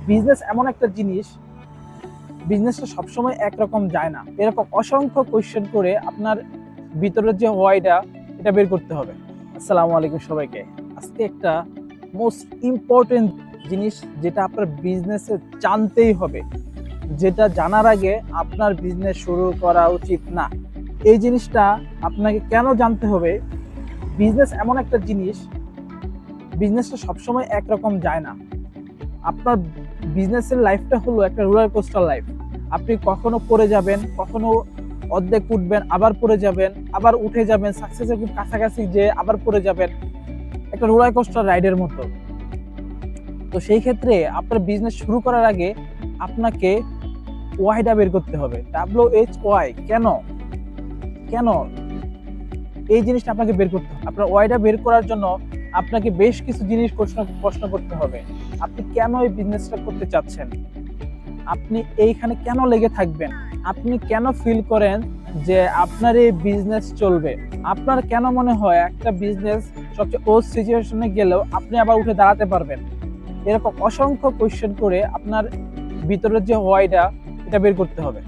Business এমন একটা জিনিস, বিজনেসটা সবসময় একরকম যায় না। এরকম অসংখ্য কোয়েশ্চেন করে আপনার ভিতরের যে হোয়াইটা এটা বের করতে হবে। আসসালামু আলাইকুম সবাইকে। আজকে একটা মোস্ট ইম্পর্টেন্ট জিনিস যেটা আপনার বিজনেসে জানতেই হবে, যেটা জানার আগে আপনার বিজনেস শুরু করা উচিত না। এই জিনিসটা আপনাকে কেন জানতে হবে? বিজনেস এমন একটা জিনিস, বিজনেসটা সবসময় একরকম যায় না। আপনার বিজনেসের লাইফটা হলো একটা রোলার কোস্টার লাইফ। আপনি কখনো পড়ে যাবেন, কখনো অর্ধেক উঠবেন, আবার পড়ে যাবেন, আবার উঠে যাবেন, সাকসেসের খুব কাছাকাছি যে আবার পড়ে যাবেন, একটা রোলার কোস্টার রাইডের মতো। তো সেই ক্ষেত্রে আপনার বিজনেস শুরু করার আগে আপনাকে ওয়াইটা বের করতে হবে। WHY, কেন কেন এই জিনিসটা আপনাকে বের করতে হবে। আপনার ওয়াইটা বের করার জন্য আপনাকে বেশ কিছু জিনিস প্রশ্ন করতে হবে। আপনি কেন এই বিজনেসটা করতে চাচ্ছেন? আপনি এইখানে কেন লেগে থাকবেন? আপনি কেন ফিল করেন যে আপনার এই বিজনেস চলবে? আপনার কেন মনে হয় একটা বিজনেস সবচেয়ে ওর্স্ট সিচুয়েশনে গেলেও আপনি আবার উঠে দাঁড়াতে পারবেন? এরকম অসংখ্য কোয়েশ্চেন করে আপনার ভিতরের যে হোয়াইটা এটা বের করতে হবে।